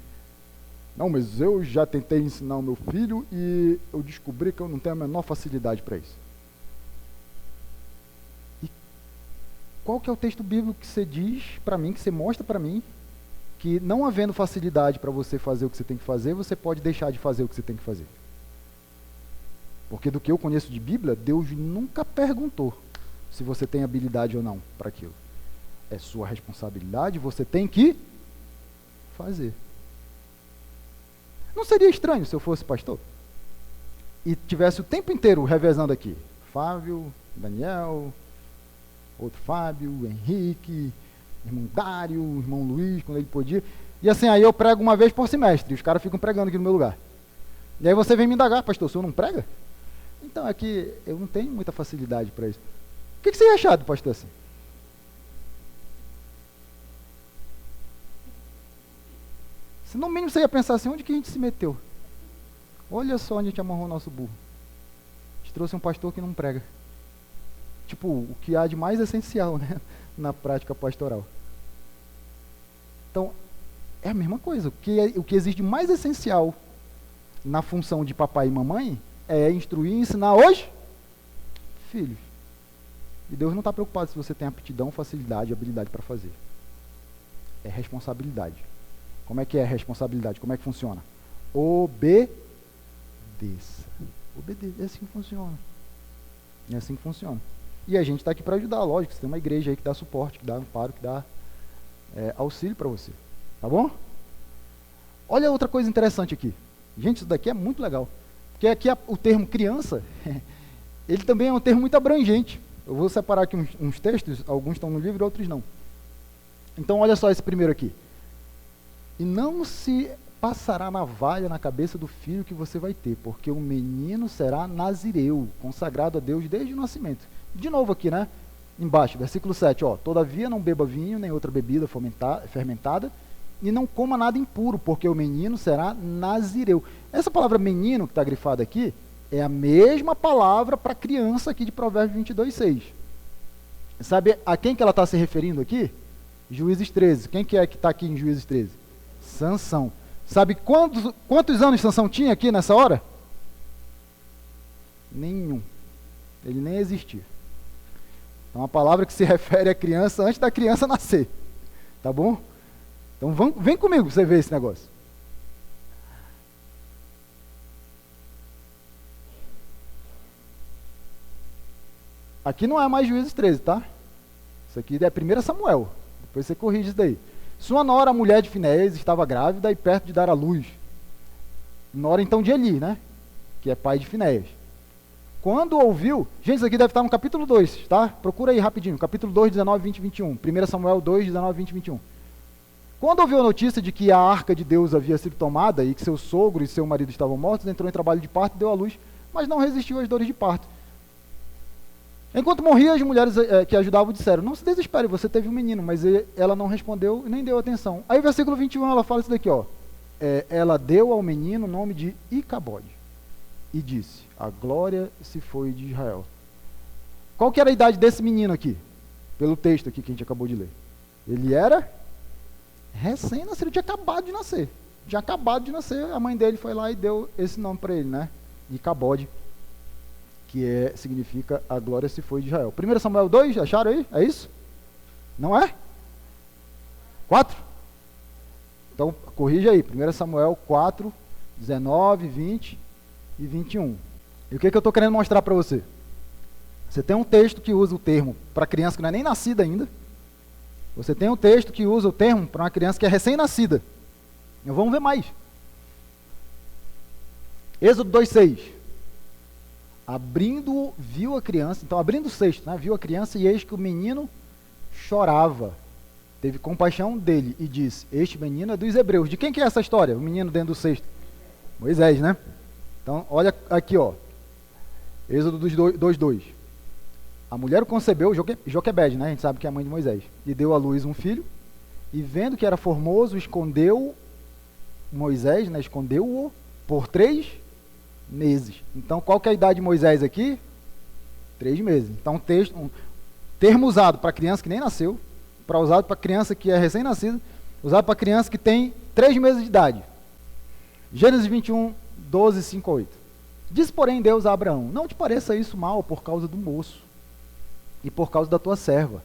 Não, mas eu já tentei ensinar o meu filho e eu descobri que eu não tenho a menor facilidade para isso. E qual que é o texto bíblico que você diz para mim, que você mostra para mim, que não havendo facilidade para você fazer o que você tem que fazer, você pode deixar de fazer o que você tem que fazer? Porque do que eu conheço de Bíblia, Deus nunca perguntou se você tem habilidade ou não para aquilo. É sua responsabilidade, você tem que fazer. Não seria estranho se eu fosse pastor? E tivesse o tempo inteiro revezando aqui. Fábio, Daniel, outro Fábio, Henrique, irmão Dário, irmão Luiz, quando ele podia. E assim, aí eu prego uma vez por semestre, e os caras ficam pregando aqui no meu lugar. E aí você vem me indagar, pastor, o senhor não prega? Então, é que eu não tenho muita facilidade para isso. O que você ia achar do pastor assim? Se no mínimo você ia pensar assim, onde que a gente se meteu? Olha só onde a gente amarrou o nosso burro. A gente trouxe um pastor que não prega. Tipo, o que há de mais essencial, né, na prática pastoral. Então, é a mesma coisa. O que existe de mais essencial na função de papai e mamãe é instruir e ensinar os filhos. E Deus não está preocupado se você tem aptidão, facilidade, habilidade para fazer. É responsabilidade. Como é que é a responsabilidade? Como é que funciona? Obedeça. Obedeça. É assim que funciona. É assim que funciona. E a gente está aqui para ajudar, lógico. Você tem uma igreja aí que dá suporte, que dá amparo, que dá auxílio para você. Tá bom? Olha outra coisa interessante aqui. Gente, isso daqui é muito legal. Porque aqui o termo criança, ele também é um termo muito abrangente. Eu vou separar aqui uns textos, alguns estão no livro, outros não. Então, olha só esse primeiro aqui. E não se passará navalha na cabeça do filho que você vai ter, porque o menino será nazireu, consagrado a Deus desde o nascimento. De novo aqui, né? Embaixo, versículo 7, ó. Todavia não beba vinho, nem outra bebida fermentada, e não coma nada impuro, porque o menino será nazireu. Essa palavra menino que está grifada aqui, é a mesma palavra para criança aqui de Provérbios 22:6. Sabe a quem que ela está se referindo aqui? Juízes 13. Quem que é que está aqui em Juízes 13? Sansão. Sabe quantos anos Sansão tinha aqui nessa hora? Nenhum. Ele nem existia. É uma palavra que se refere à criança antes da criança nascer. Tá bom? Então vem comigo para você ver esse negócio. Aqui não é mais Juízes 13, tá? Isso aqui é 1 Samuel. Depois você corrige isso daí. Sua nora, a mulher de Finéias, estava grávida e perto de dar à luz. Nora então de Eli, né? Que é pai de Finéias. Quando ouviu... Gente, isso aqui deve estar no capítulo 2, tá? Procura aí rapidinho. Capítulo 2, 19, 20 e 21. 1 Samuel 2, 19, 20 e 21. Quando ouviu a notícia de que a arca de Deus havia sido tomada e que seu sogro e seu marido estavam mortos, entrou em trabalho de parto e deu à luz, mas não resistiu às dores de parto. Enquanto morria, as mulheres que ajudavam disseram: não se desespere, você teve um menino. Mas ela não respondeu e nem deu atenção. Aí, versículo 21, ela fala isso daqui, ó. Ela deu ao menino o nome de Icabode e disse: a glória se foi de Israel. Qual que era a idade desse menino aqui? Pelo texto aqui que a gente acabou de ler. Ele era recém-nascido, tinha acabado de nascer. Tinha acabado de nascer, a mãe dele foi lá e deu esse nome para ele, né? Icabode, que significa a glória se foi de Israel. 1 Samuel 2, acharam aí? É isso? Não é? 4? Então, corrija aí. 1 Samuel 4, 19, 20 e 21. E o que eu estou querendo mostrar para você? Você tem um texto que usa o termo para criança que não é nem nascida ainda. Você tem um texto que usa o termo para uma criança que é recém-nascida. Vamos ver mais. Êxodo 2,6. Abrindo, viu a criança, então abrindo o cesto, né, viu a criança e eis que o menino chorava. Teve compaixão dele e disse: este menino é dos hebreus. De quem que é essa história? O menino dentro do cesto? Moisés, né? Então, olha aqui, ó. Êxodo 2,2. A mulher o concebeu, Joquebede, né? A gente sabe que é a mãe de Moisés. E deu à luz um filho. E vendo que era formoso, escondeu Moisés, né? Escondeu-o por 3 meses. Então, qual que é a idade de Moisés aqui? 3 meses. Então, um termo usado para criança que nem nasceu, para usado para criança que é recém-nascida, usado para criança que tem 3 meses de idade. Gênesis 21, 12, 5 a 8. Diz, porém, Deus a Abraão: não te pareça isso mal por causa do moço e por causa da tua serva.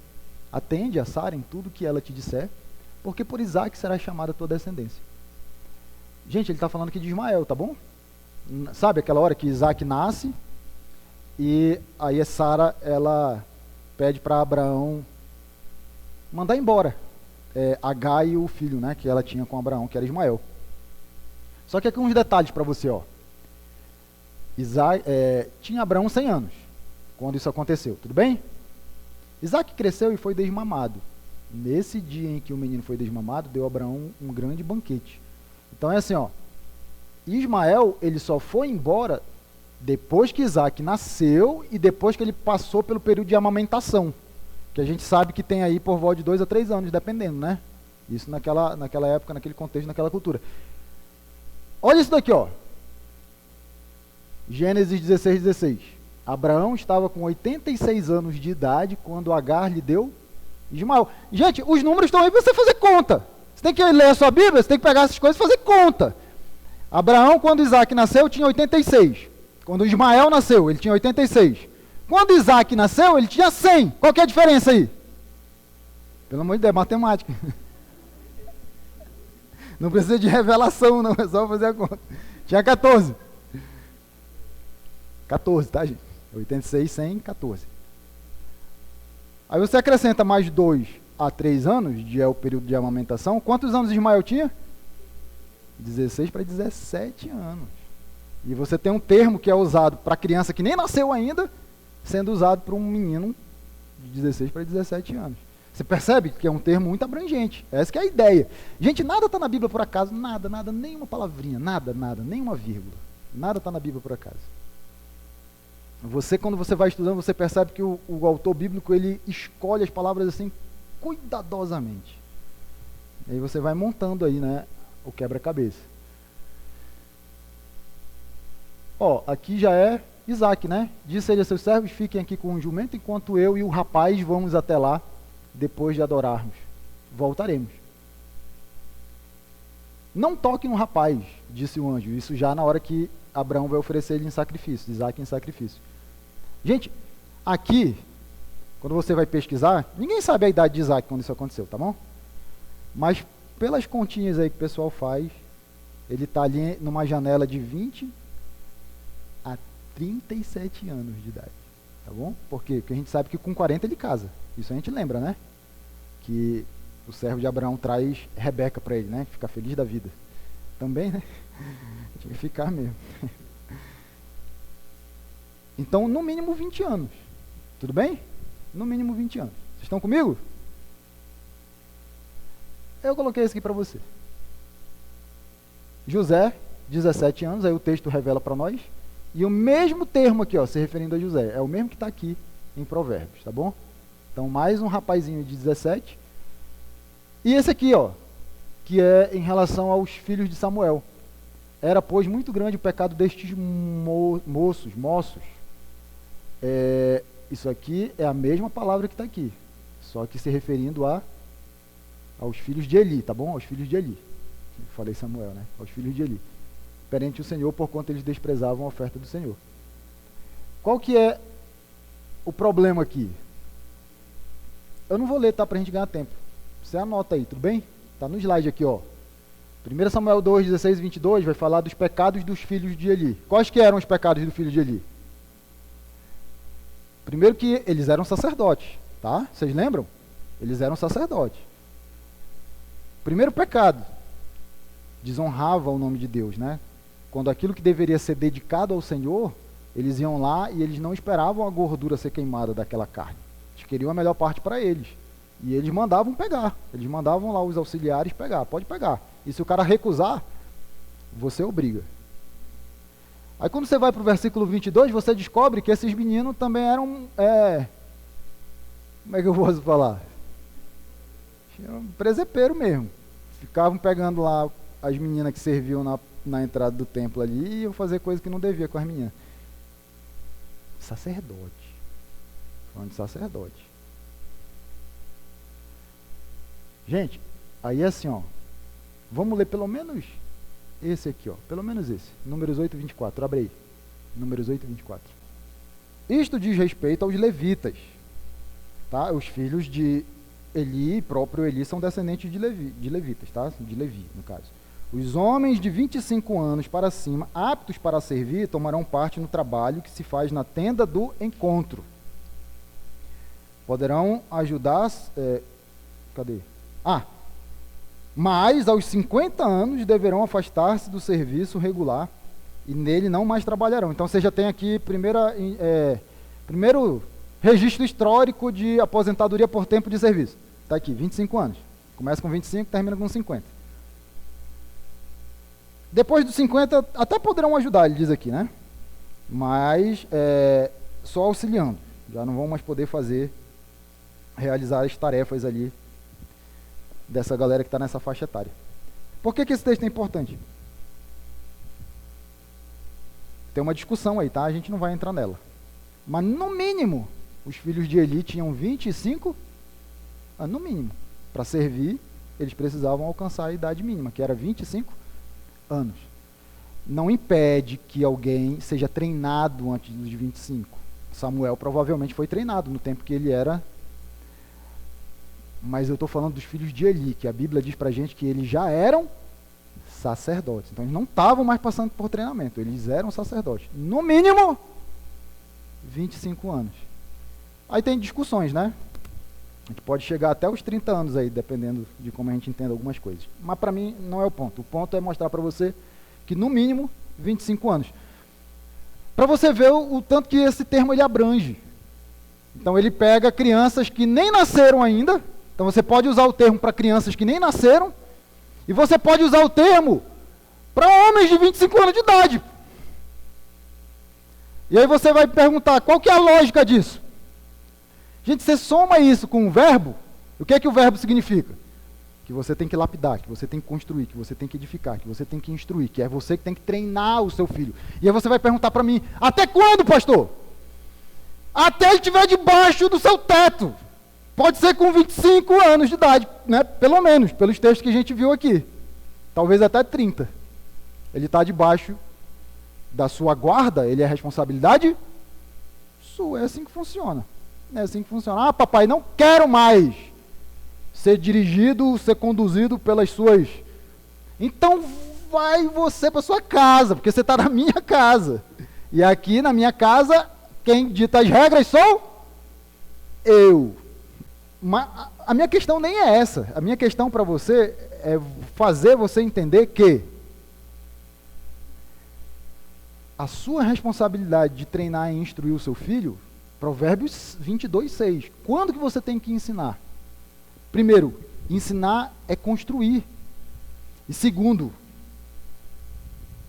Atende a Sara em tudo que ela te disser, porque por Isaque será chamada a tua descendência. Gente, ele está falando aqui de Ismael, tá bom? Sabe aquela hora que Isaque nasce e aí a Sara, ela pede para Abraão mandar embora Agar e o filho, né, que ela tinha com Abraão, que era Ismael. Só que aqui uns detalhes para você, ó. Tinha Abraão 100 anos quando isso aconteceu, tudo bem? Isaque cresceu e foi desmamado. Nesse dia em que o menino foi desmamado, deu a Abraão um grande banquete. Então é assim, ó. Ismael, ele só foi embora depois que Isaque nasceu e depois que ele passou pelo período de amamentação, que a gente sabe que tem aí por volta de 2 a 3 anos, dependendo, né? Isso naquela época, naquele contexto, naquela cultura. Olha isso daqui, ó. Gênesis 16, 16. Abraão estava com 86 anos de idade quando Agar lhe deu Ismael. Gente, os números estão aí para você fazer conta. Você tem que ler a sua Bíblia, você tem que pegar essas coisas e fazer conta. Abraão, quando Isaque nasceu, tinha 86. Quando Ismael nasceu, ele tinha 86. Quando Isaque nasceu, ele tinha 100. Qual que é a diferença aí? Pelo amor de Deus, matemática. Não precisa de revelação, não, é só fazer a conta. Tinha 14. 14, tá, gente? 86, 100, 14. Aí você acrescenta mais 2 a 3 anos, que é o período de amamentação. Quantos anos Ismael tinha? 16 para 17 anos. E você tem um termo que é usado para criança que nem nasceu ainda, sendo usado para um menino de 16 para 17 anos. Você percebe que é um termo muito abrangente. Essa que é a ideia. Gente, nada está na Bíblia por acaso. Nada, nenhuma palavrinha. Nada, nenhuma vírgula. Nada está na Bíblia por acaso. Quando você vai estudando, você percebe que o autor bíblico, ele escolhe as palavras assim, cuidadosamente. E aí você vai montando aí, né, o quebra-cabeça. Ó, aqui já é Isaac, né? Disse ele a seus servos, fiquem aqui com o jumento, enquanto eu e o rapaz vamos até lá, depois de adorarmos. Voltaremos. Não toque no rapaz, disse o anjo. Isso já na hora que Abraão vai oferecer ele em sacrifício, Isaac em sacrifício. Gente, aqui, quando você vai pesquisar, ninguém sabe a idade de Isaac quando isso aconteceu, tá bom? Mas pelas continhas aí que o pessoal faz, ele está ali numa janela de 20 a 37 anos de idade, tá bom? Por quê? Porque a gente sabe que com 40 ele casa. Isso a gente lembra, né? Que o servo de Abraão traz Rebeca para ele, né? Fica feliz da vida. Também, né? Tinha que ficar mesmo. Então, no mínimo 20 anos. Tudo bem? No mínimo 20 anos. Vocês estão comigo? Eu coloquei isso aqui para você. José, 17 anos, aí o texto revela para nós. E o mesmo termo aqui, ó, se referindo a José, é o mesmo que está aqui em Provérbios, tá bom? Então, mais um rapazinho de 17. E esse aqui, ó, que é em relação aos filhos de Samuel. Era, pois, muito grande o pecado destes moços. Isso aqui é a mesma palavra que está aqui, só que se referindo aos filhos de Eli, tá bom? Aos filhos de Eli. Falei Samuel, né? Aos filhos de Eli. Perante o Senhor, porquanto eles desprezavam a oferta do Senhor. Qual que é o problema aqui? Eu não vou ler, tá? Para a gente ganhar tempo. Você anota aí, tudo bem? Tá no slide aqui, ó. 1 Samuel 2, 16 e 22 vai falar dos pecados dos filhos de Eli. Quais que eram os pecados do filho de Eli? Primeiro que eles eram sacerdotes, tá? Vocês lembram? Eles eram sacerdotes. Primeiro pecado, desonrava o nome de Deus, né? Quando aquilo que deveria ser dedicado ao Senhor, eles iam lá e eles não esperavam a gordura ser queimada daquela carne. Eles queriam a melhor parte para eles. E eles mandavam pegar. Eles mandavam lá os auxiliares pegar. Pode pegar. E se o cara recusar, você obriga. Aí quando você vai para o versículo 22, você descobre que esses meninos também eram... como é que eu posso falar? Presepeiro mesmo. Ficavam pegando lá as meninas que serviam na entrada do templo ali e iam fazer coisa que não devia com as meninas. Sacerdote. Falando de sacerdote. Gente, aí é assim, ó. Vamos ler pelo menos esse aqui, ó. Pelo menos esse. Números 8 e 24. Abre aí. Números 8 e 24. Isto diz respeito aos levitas. Tá? Os filhos de Eli, próprio Eli, são descendentes de levitas, tá? De Levi, no caso. Os homens de 25 anos para cima, aptos para servir, tomarão parte no trabalho que se faz na tenda do encontro. Poderão ajudar... cadê? Mas aos 50 anos deverão afastar-se do serviço regular e nele não mais trabalharão. Então você já tem aqui primeiro registro histórico de aposentadoria por tempo de serviço. Está aqui, 25 anos. Começa com 25, termina com 50. Depois dos 50, até poderão ajudar, ele diz aqui, né? Mas só auxiliando. Já não vão mais poder realizar as tarefas ali dessa galera que está nessa faixa etária. Por que esse texto é importante? Tem uma discussão aí, tá? A gente não vai entrar nela. Mas, no mínimo, os filhos de Eli tinham 25 anos, no mínimo. Para servir, eles precisavam alcançar a idade mínima, que era 25 anos. Não impede que alguém seja treinado antes dos 25. Samuel provavelmente foi treinado no tempo que ele era... Mas eu estou falando dos filhos de Eli, que a Bíblia diz para a gente que eles já eram sacerdotes. Então eles não estavam mais passando por treinamento, eles eram sacerdotes. No mínimo, 25 anos. Aí tem discussões, né? A gente pode chegar até os 30 anos aí, dependendo de como a gente entende algumas coisas. Mas para mim não é o ponto. O ponto é mostrar para você que no mínimo 25 anos. Para você ver o tanto que esse termo ele abrange. Então ele pega crianças que nem nasceram ainda. Então você pode usar o termo para crianças que nem nasceram, e você pode usar o termo para homens de 25 anos de idade. E aí você vai perguntar, qual que é a lógica disso? Gente, você soma isso com o verbo, o que é que o verbo significa? que você tem que lapidar, que você tem que construir, que você tem que edificar, que você tem que instruir, que é você que tem que treinar o seu filho. E aí você vai perguntar para mim, até quando, pastor? Até ele estiver debaixo do seu teto. Pode ser com 25 anos de idade, né? Pelo menos, pelos textos que a gente viu aqui. Talvez até 30. Ele está debaixo da sua guarda, ele é responsabilidade sua. É assim que funciona. É assim que funciona. Ah, papai, não quero mais ser dirigido, ser conduzido pelas suas... Então vai você para sua casa, porque você está na minha casa. E aqui na minha casa, quem dita as regras sou eu. Mas a minha questão nem é essa. A minha questão para você é fazer você entender que a sua responsabilidade de treinar e instruir o seu filho, Provérbios 22:6. Quando que você tem que ensinar? Primeiro, ensinar é construir. E segundo,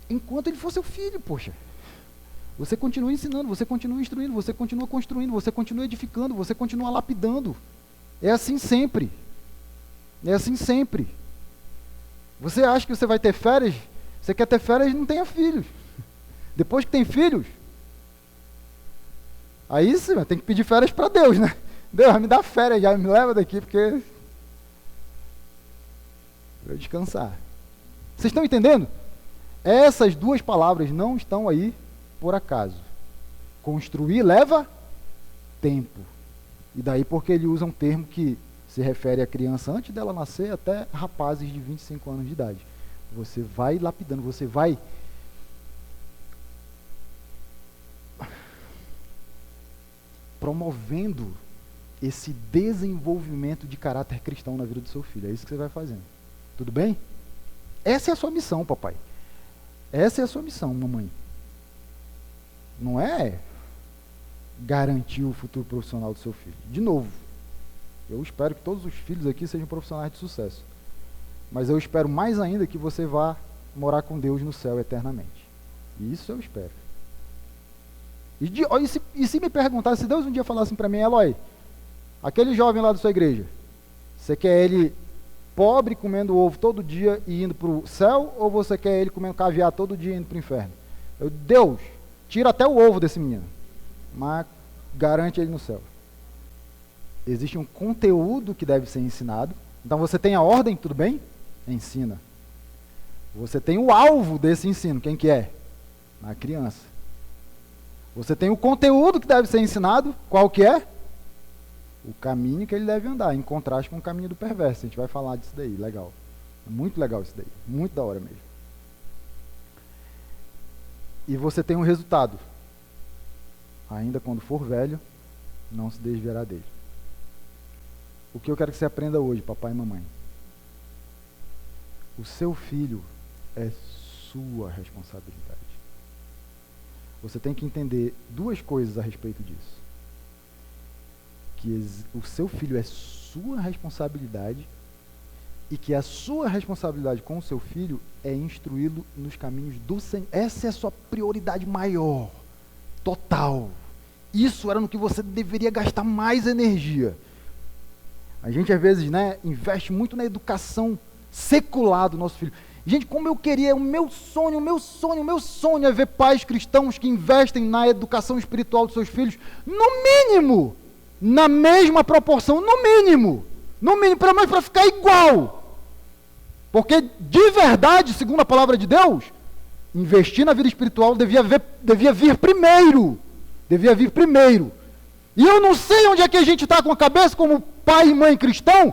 enquanto ele for seu filho, poxa. Você continua ensinando, você continua instruindo, você continua construindo, você continua edificando, você continua lapidando. É assim sempre. É assim sempre. Você acha que você vai ter férias? Você quer ter férias, não tenha filhos. Depois que tem filhos, aí você tem que pedir férias para Deus, né? Deus, me dá férias já, me leva daqui, porque para eu descansar. Vocês estão entendendo? Essas duas palavras não estão aí por acaso. Construir leva tempo. E daí porque ele usa um termo que se refere à criança antes dela nascer até rapazes de 25 anos de idade. Você vai lapidando, você vai promovendo esse desenvolvimento de caráter cristão na vida do seu filho. É isso que você vai fazendo. Tudo bem? Essa é a sua missão, papai. Essa é a sua missão, mamãe. Não é garantir o futuro profissional do seu filho. De novo, eu espero que todos os filhos aqui sejam profissionais de sucesso. Mas eu espero mais ainda que você vá morar com Deus no céu eternamente. Isso eu espero. E se me perguntar, se Deus um dia falasse para mim, Eloy, aquele jovem lá da sua igreja, você quer ele pobre, comendo ovo todo dia e indo para o céu, ou você quer ele comendo caviar todo dia e indo para o inferno? Deus, tira até o ovo desse menino, mas garante ele no céu. Existe um conteúdo que deve ser ensinado. Então você tem a ordem, tudo bem? Ensina. Você tem o alvo desse ensino, quem que é? A criança. Você tem o conteúdo que deve ser ensinado, qual que é? O caminho que ele deve andar, em contraste com o caminho do perverso. A gente vai falar disso daí, legal. É muito legal isso daí, muito da hora mesmo. E você tem um resultado. Ainda quando for velho, não se desviará dele. O que eu quero que você aprenda hoje, papai e mamãe? O seu filho é sua responsabilidade. Você tem que entender duas coisas a respeito disso. Que o seu filho é sua responsabilidade e que a sua responsabilidade com o seu filho é instruí-lo nos caminhos do Senhor. Essa é a sua prioridade maior, total. Isso era no que você deveria gastar mais energia. A gente às vezes, né, investe muito na educação secular do nosso filho. Gente, como eu queria, o meu sonho é ver pais cristãos que investem na educação espiritual dos seus filhos, no mínimo, na mesma proporção, no mínimo, pelo menos para ficar igual. Porque, de verdade, segundo a palavra de Deus, investir na vida espiritual devia vir primeiro. E eu não sei onde é que a gente está com a cabeça, como pai e mãe cristão,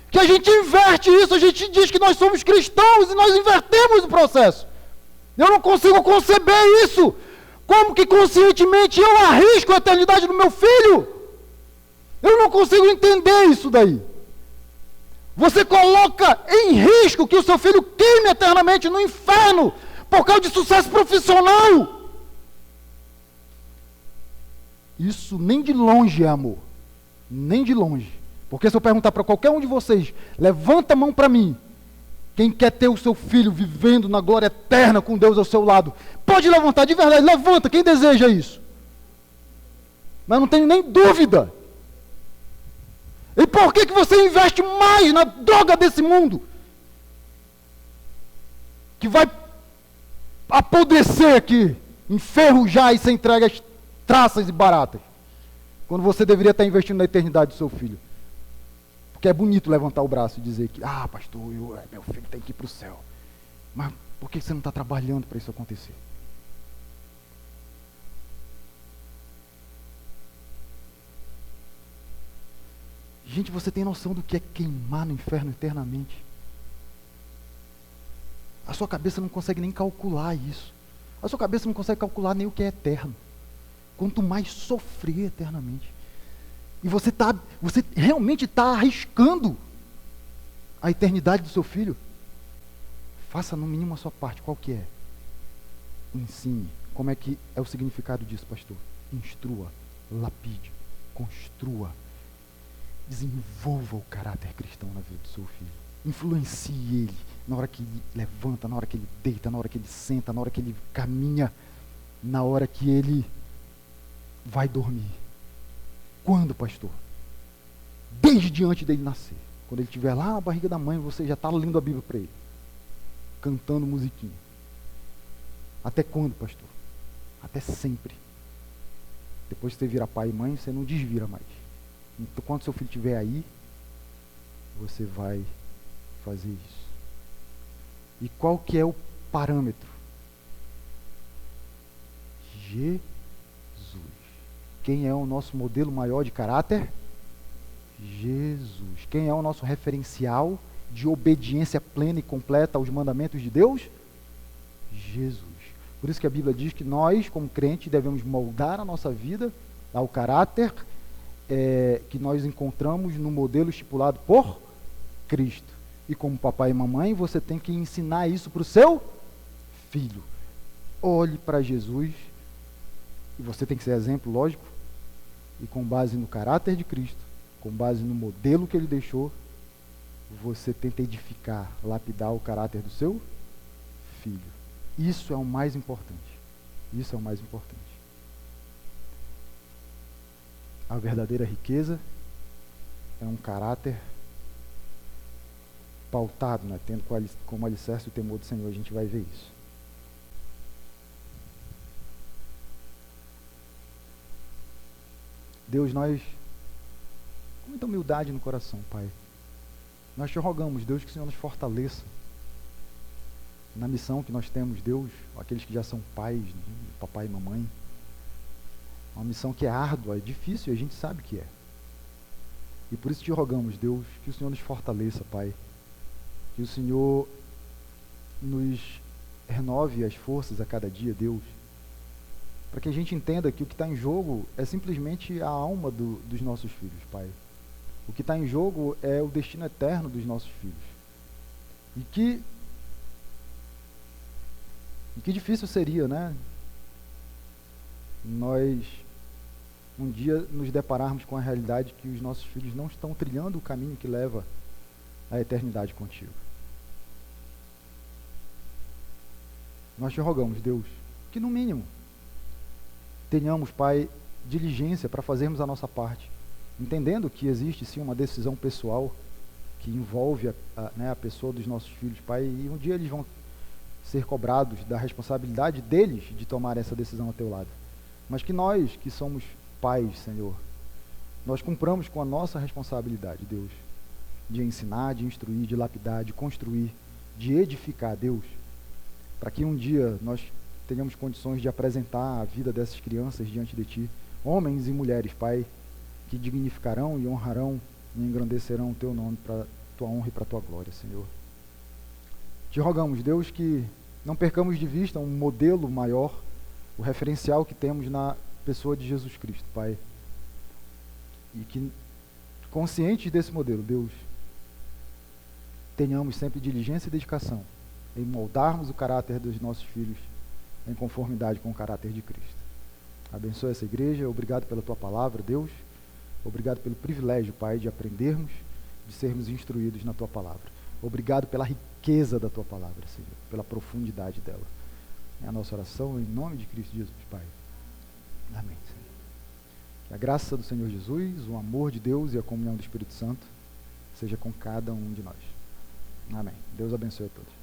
que a gente inverte isso, a gente diz que nós somos cristãos e nós invertemos o processo. Eu não consigo conceber isso. Como que conscientemente eu arrisco a eternidade do meu filho? Eu não consigo entender isso daí. Você coloca em risco que o seu filho queime eternamente no inferno por causa de sucesso profissional. Isso nem de longe é amor. Nem de longe. Porque se eu perguntar para qualquer um de vocês, levanta a mão para mim, quem quer ter o seu filho vivendo na glória eterna com Deus ao seu lado, pode levantar de verdade, levanta, quem deseja isso? Mas não tenho nem dúvida. E por que você investe mais na droga desse mundo? Que vai apodrecer aqui, enferrujar e ser entregue às traças e baratas. Quando você deveria estar investindo na eternidade do seu filho. Porque é bonito levantar o braço e dizer que, pastor, meu filho tem que ir para o céu. Mas por que você não está trabalhando para isso acontecer? Gente, você tem noção do que é queimar no inferno eternamente? A sua cabeça não consegue nem calcular isso. A sua cabeça não consegue calcular nem o que é eterno. Quanto mais sofrer eternamente. E você realmente está arriscando a eternidade do seu filho? Faça no mínimo a sua parte. Qual que é? Ensine. Como é que é o significado disso, pastor? Instrua, lapide, construa. Desenvolva o caráter cristão na vida do seu filho. Influencie ele na hora que ele levanta, na hora que ele deita, na hora que ele senta, na hora que ele caminha, na hora que ele vai dormir. Quando, pastor? Desde antes dele nascer. Quando ele estiver lá na barriga da mãe, você já está lendo a Bíblia para ele. Cantando musiquinha. Até quando, pastor? Até sempre. Depois que você vira pai e mãe, você não desvira mais. Então, quando seu filho estiver aí, você vai fazer isso. E qual que é o parâmetro? Jesus. Quem é o nosso modelo maior de caráter? Jesus. Quem é o nosso referencial de obediência plena e completa aos mandamentos de Deus? Jesus. Por isso que a Bíblia diz que nós, como crentes, devemos moldar a nossa vida ao caráter que nós encontramos no modelo estipulado por Cristo. E como papai e mamãe, você tem que ensinar isso para o seu filho. Olhe para Jesus, e você tem que ser exemplo, lógico, e com base no caráter de Cristo, com base no modelo que ele deixou, você tenta edificar, lapidar o caráter do seu filho. Isso é o mais importante. Isso é o mais importante. A verdadeira riqueza é um caráter pautado, né? Tendo como alicerce o temor do Senhor. A gente vai ver isso. Deus, nós, com muita humildade no coração, Pai, nós te rogamos, Deus, que o Senhor nos fortaleça na missão que nós temos, Deus, aqueles que já são pais, né? Papai e mamãe. Uma missão que é árdua, é difícil, e a gente sabe que é. E por isso te rogamos, Deus, que o Senhor nos fortaleça, Pai. Que o Senhor nos renove as forças a cada dia, Deus. Para que a gente entenda que o que está em jogo é simplesmente a alma dos nossos filhos, Pai. O que está em jogo é o destino eterno dos nossos filhos. E que difícil seria, né? Nós um dia nos depararmos com a realidade que os nossos filhos não estão trilhando o caminho que leva à eternidade contigo. Nós te rogamos, Deus, que no mínimo tenhamos, Pai, diligência para fazermos a nossa parte, entendendo que existe sim uma decisão pessoal que envolve a pessoa dos nossos filhos, Pai, e um dia eles vão ser cobrados da responsabilidade deles de tomar essa decisão ao teu lado. Mas que nós, que somos pais, Senhor, nós cumpramos com a nossa responsabilidade, Deus, de ensinar, de instruir, de lapidar, de construir, de edificar, Deus, para que um dia nós tenhamos condições de apresentar a vida dessas crianças diante de Ti, homens e mulheres, Pai, que dignificarão e honrarão e engrandecerão o Teu nome para Tua honra e para Tua glória, Senhor. Te rogamos, Deus, que não percamos de vista um modelo maior, o referencial que temos na pessoa de Jesus Cristo, Pai. E que, conscientes desse modelo, Deus, tenhamos sempre diligência e dedicação em moldarmos o caráter dos nossos filhos em conformidade com o caráter de Cristo. Abençoa essa igreja, obrigado pela Tua palavra, Deus. Obrigado pelo privilégio, Pai, de aprendermos, de sermos instruídos na Tua palavra. Obrigado pela riqueza da Tua palavra, Senhor, pela profundidade dela. É a nossa oração em nome de Cristo Jesus, Pai. Amém, Senhor. Que a graça do Senhor Jesus, o amor de Deus e a comunhão do Espírito Santo seja com cada um de nós. Amém. Deus abençoe a todos.